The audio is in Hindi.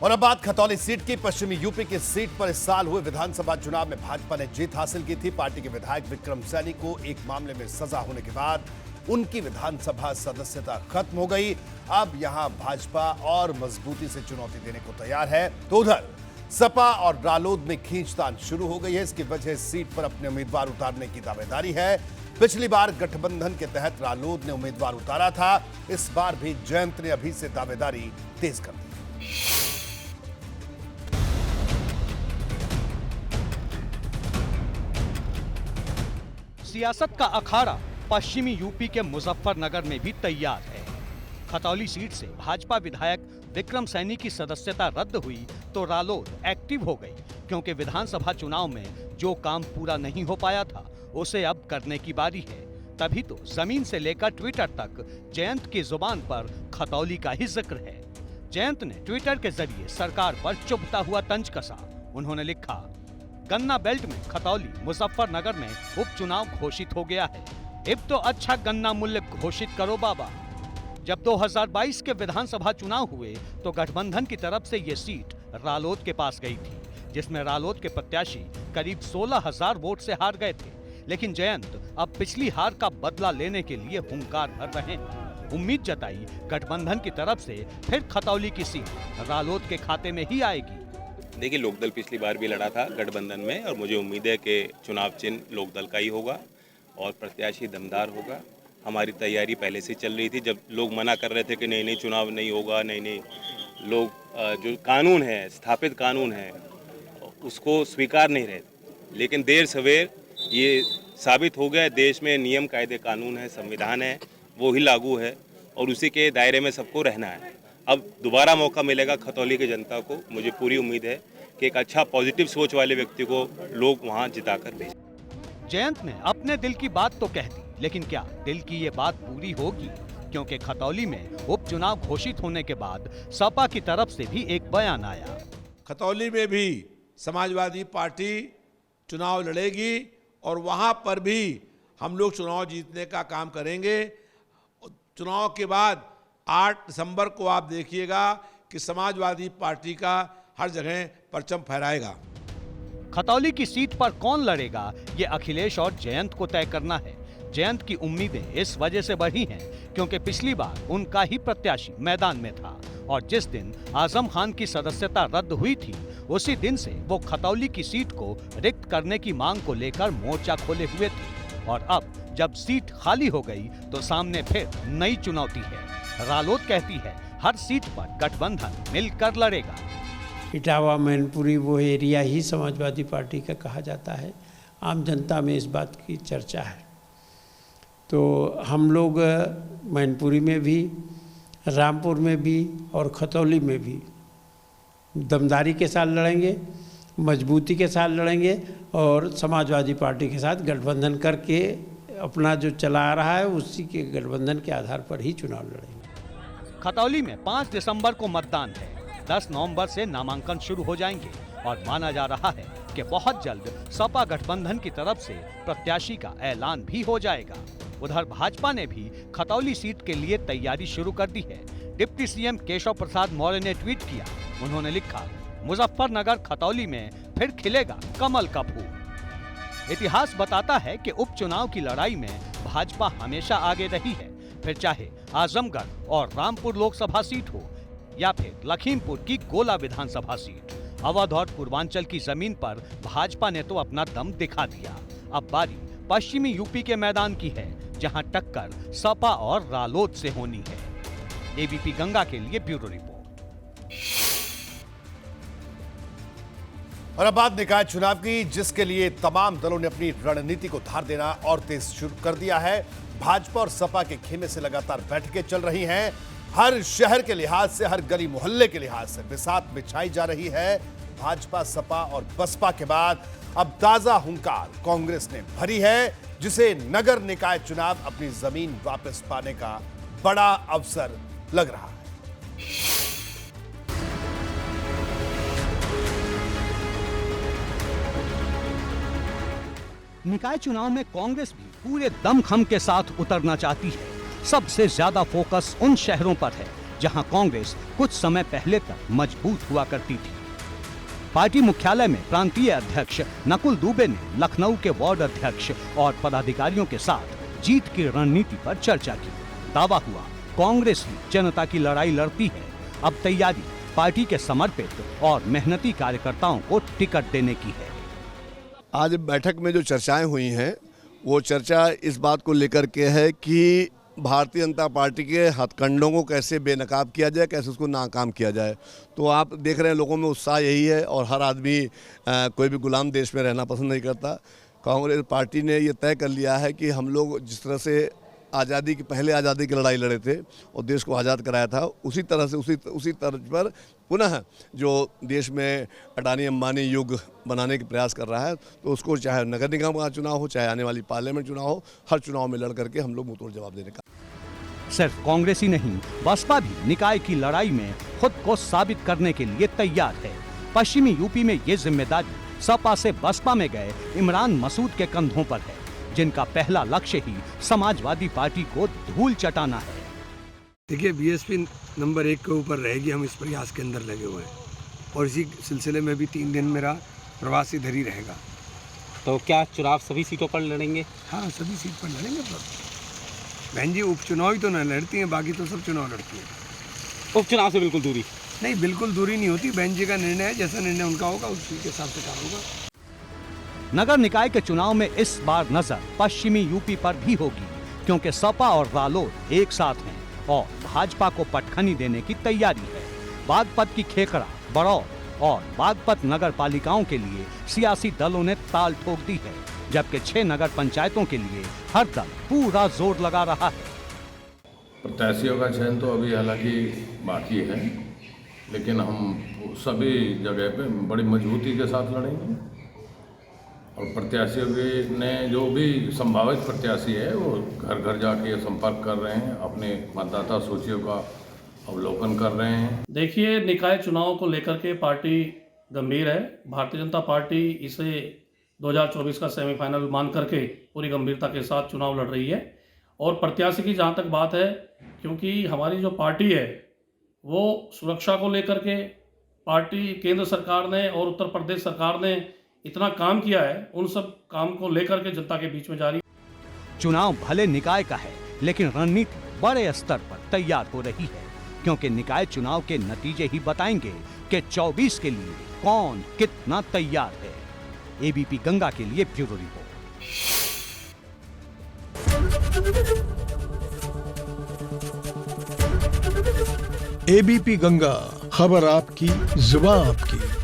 और अब बात खतौली सीट की। पश्चिमी यूपी की सीट पर इस साल हुए विधानसभा चुनाव में भाजपा ने जीत हासिल की थी। पार्टी के विधायक विक्रम सैनी को एक मामले में सजा होने के बाद उनकी विधानसभा सदस्यता खत्म हो गई। अब यहां भाजपा और मजबूती से चुनौती देने को तैयार है, तो उधर सपा और रालोद में खींचतान शुरू हो गई है। इसकी वजह सीट पर अपने उम्मीदवार उतारने की दावेदारी है। पिछली बार गठबंधन के तहत रालोद ने उम्मीदवार उतारा था, इस बार भी जयंत ने अभी से दावेदारी तेज कर दी। सियासत का अखाड़ा पश्चिमी यूपी के मुजफ्फरनगर में भी तैयार है। खतौली सीट से भाजपा विधायक विक्रम सैनी की सदस्यता रद्द हुई तो रालोद एक्टिव हो गई, क्योंकि विधानसभा चुनाव में जो काम पूरा नहीं हो पाया था उसे अब करने की बारी है। तभी तो जमीन से लेकर ट्विटर तक जयंत की जुबान पर खतौली का ही जिक्र है। जयंत ने ट्विटर के जरिए सरकार पर चुभता हुआ तंज कसा। उन्होंने लिखा, गन्ना बेल्ट में खतौली मुजफ्फरनगर में उपचुनाव घोषित हो गया है। अब तो अच्छा गन्ना मूल्य घोषित करो बाबा। जब 2022 के विधानसभा चुनाव हुए तो गठबंधन की तरफ से ये सीट रालोद के पास गई थी, जिसमें रालोद के प्रत्याशी करीब 16,000 वोट से हार गए थे। लेकिन जयंत अब पिछली हार का बदला लेने के लिए हुंकार भर रहे हैं। उम्मीद जताई गठबंधन की तरफ से फिर खतौली की सीट रालोद के खाते में ही आएगी। देखिए, लोकदल पिछली बार भी लड़ा था गठबंधन में और मुझे उम्मीद है कि चुनाव चिन्ह लोकदल का ही होगा और प्रत्याशी दमदार होगा। हमारी तैयारी पहले से चल रही थी। जब लोग मना कर रहे थे कि नहीं चुनाव नहीं होगा, नहीं लोग जो कानून है, स्थापित कानून है, उसको स्वीकार नहीं रहे। लेकिन देर सवेर ये साबित हो गया, देश में नियम कायदे कानून है, संविधान है, वो ही लागू है और उसी के दायरे में सबको रहना है। अब दोबारा मौका मिलेगा खतौली की जनता को। मुझे पूरी उम्मीद है कि एक अच्छा पॉजिटिव सोच वाले व्यक्ति को लोग वहाँ जिताकर भेजें। जयंत ने अपने दिल की बात तो कह दी, लेकिन क्या दिल की ये बात पूरी होगी? क्योंकि खतौली में उपचुनाव घोषित होने के बाद सपा की तरफ से भी एक बयान आया। खतौली में भी समाजवादी पार्टी चुनाव लड़ेगी और वहां पर भी हम लोग चुनाव जीतने का काम करेंगे। चुनाव के बाद 8 दिसंबर को आप देखिएगा कि समाजवादी पार्टी का हर जगह परचम फहराएगा। खतौली की सीट पर कौन लड़ेगा, ये अखिलेश और जयंत को तय करना है। जयंत की उम्मीदें इस वजह से बढ़ी हैं क्योंकि पिछली बार उनका ही प्रत्याशी मैदान में था और जिस दिन आजम खान की सदस्यता रद्द हुई थी उसी दिन से वो खतौली की सीट को रिक्त करने की मांग को लेकर मोर्चा खोले हुए थे। और अब जब सीट खाली हो गई तो सामने फिर नई चुनौती है। रालोद कहती है हर सीट पर गठबंधन मिलकर लड़ेगा। इटावा, मैनपुरी वो एरिया ही समाजवादी पार्टी का कहा जाता है। आम जनता में इस बात की चर्चा है। तो हम लोग मैनपुरी में भी, रामपुर में भी और खतौली में भी दमदारी के साथ लड़ेंगे, मजबूती के साथ लड़ेंगे और समाजवादी पार्टी के साथ गठबंधन करके अपना जो चला आ रहा है उसी के गठबंधन के आधार पर ही चुनाव लड़ेंगे। खतौली में 5 दिसंबर को मतदान है। 10 नवंबर से नामांकन शुरू हो जाएंगे और माना जा रहा है कि बहुत जल्द सपा गठबंधन की तरफ से प्रत्याशी का ऐलान भी हो जाएगा। उधर भाजपा ने भी खतौली सीट के लिए तैयारी शुरू कर दी है। डिप्टी सीएम केशव प्रसाद मौर्य ने ट्वीट किया। उन्होंने लिखा, मुजफ्फरनगर खतौली में फिर खिलेगा कमल का फूल। इतिहास बताता है कि उपचुनाव की लड़ाई में भाजपा हमेशा आगे रही है, फिर चाहे आजमगढ़ और रामपुर लोकसभा सीट हो या फिर लखीमपुर की गोला विधानसभा सीट। अवध और पूर्वांचल की जमीन पर भाजपा ने तो अपना दम दिखा दिया। अब बारी पश्चिमी यूपी के मैदान की है, जहां टक्कर सपा और रालोद से होनी है। एबीपी गंगा के लिए ब्यूरो रिपोर्ट। और अब बात निकाय चुनाव की, जिसके लिए तमाम दलों ने अपनी रणनीति को धार देना और तेज शुरू कर दिया है। भाजपा और सपा के खेमे से लगातार बैठकें चल रही हैं। हर शहर के लिहाज से, हर गली मोहल्ले के लिहाज से बिसात बिछाई जा रही है। भाजपा, सपा और बसपा के बाद अब ताजा हुंकार कांग्रेस ने भरी है, जिसे नगर निकाय चुनाव अपनी जमीन वापस पाने का बड़ा अवसर लग रहा है। निकाय चुनाव में कांग्रेस भी पूरे दमखम के साथ उतरना चाहती है। सबसे ज्यादा फोकस उन शहरों पर है जहां कांग्रेस कुछ समय पहले तक मजबूत हुआ करती थी। पार्टी मुख्यालय में प्रांतीय अध्यक्ष नकुल दुबे ने लखनऊ के वार्ड अध्यक्ष और पदाधिकारियों के साथ जीत की रणनीति पर चर्चा की। दावा हुआ कांग्रेस ही जनता की लड़ाई लड़ती है। अब तैयारी पार्टी के समर्पित और मेहनती कार्यकर्ताओं को टिकट देने की है। आज बैठक में जो चर्चाएं हुई हैं वो चर्चा इस बात को लेकर के है कि भारतीय जनता पार्टी के हथकंडों को कैसे बेनकाब किया जाए, कैसे उसको नाकाम किया जाए। तो आप देख रहे हैं लोगों में उत्साह यही है और हर आदमी कोई भी गुलाम देश में रहना पसंद नहीं करता। कांग्रेस पार्टी ने ये तय कर लिया है कि हम लोग जिस तरह से आज़ादी की पहले आज़ादी की लड़ाई लड़े थे और देश को आज़ाद कराया था, उसी तरह से उसी तर्ज पर पुनः जो देश में अडानी अंबानी युग बनाने के प्रयास कर रहा है, तो उसको चाहे नगर निगम का चुनाव हो, चाहे आने वाली पार्लियामेंट चुनाव हो, हर चुनाव में लड़ करके हम लोग मुंहतोड़ जवाब देने का। सिर्फ कांग्रेस ही नहीं, बसपा भी निकाय की लड़ाई में खुद को साबित करने के लिए तैयार है। पश्चिमी यूपी में ये जिम्मेदारी सपा से बसपा में गए इमरान मसूद के कंधों पर है, जिनका पहला लक्ष्य ही समाजवादी पार्टी को धूल चटाना है। देखिए, बीएसपी नंबर 1 के ऊपर रहेगी, हम इस प्रयास के अंदर लगे हुए हैं और इसी सिलसिले में भी 3 दिन मेरा प्रवास इधर ही रहेगा। तो क्या चुनाव सभी सीटों पर लड़ेंगे? हाँ, सभी सीट पर लड़ेंगे। बहन जी उपचुनाव ही तो न लड़ती हैं, बाकी तो सब चुनाव लड़ती हैं। उपचुनाव से बिल्कुल दूरी नहीं, बिल्कुल दूरी नहीं होती। बहन जी का निर्णय है, जैसा निर्णय उनका होगा उसी के हिसाब से काम होगा। नगर निकाय के चुनाव में इस बार नजर पश्चिमी यूपी पर भी होगी, क्योंकि सपा और रालोद एक साथ हैं और भाजपा को पटखनी देने की तैयारी है। बागपत की खेखड़ा, बड़ौद और बागपत नगर पालिकाओं के लिए सियासी दलों ने ताल ठोक दी है, जबकि 6 नगर पंचायतों के लिए हर दल पूरा जोर लगा रहा है। प्रत्याशियों का चयन तो अभी हालांकि बाकी है, लेकिन हम सभी जगह पे बड़ी मजबूती के साथ लड़ेंगे और प्रत्याशियों के ने जो भी संभावित प्रत्याशी है वो घर घर जाके संपर्क कर रहे हैं, अपने मतदाता सूचियों का अवलोकन कर रहे हैं। देखिए, निकाय चुनाव को लेकर के पार्टी गंभीर है। भारतीय जनता पार्टी इसे 2024 का सेमीफाइनल मान करके पूरी गंभीरता के साथ चुनाव लड़ रही है। और प्रत्याशी की जहाँ तक बात है, क्योंकि हमारी जो पार्टी है वो सुरक्षा को लेकर के पार्टी केंद्र सरकार ने और उत्तर प्रदेश सरकार ने इतना काम किया है, उन सब काम को लेकर के जनता के बीच में जारी। चुनाव भले निकाय का है, लेकिन रणनीति बड़े स्तर पर तैयार हो रही है, क्योंकि निकाय चुनाव के नतीजे ही बताएंगे कि 24 के लिए कौन कितना तैयार है। एबीपी गंगा के लिए ब्यूरो रिपोर्ट। एबीपी गंगा, खबर आपकी, जुबान आपकी।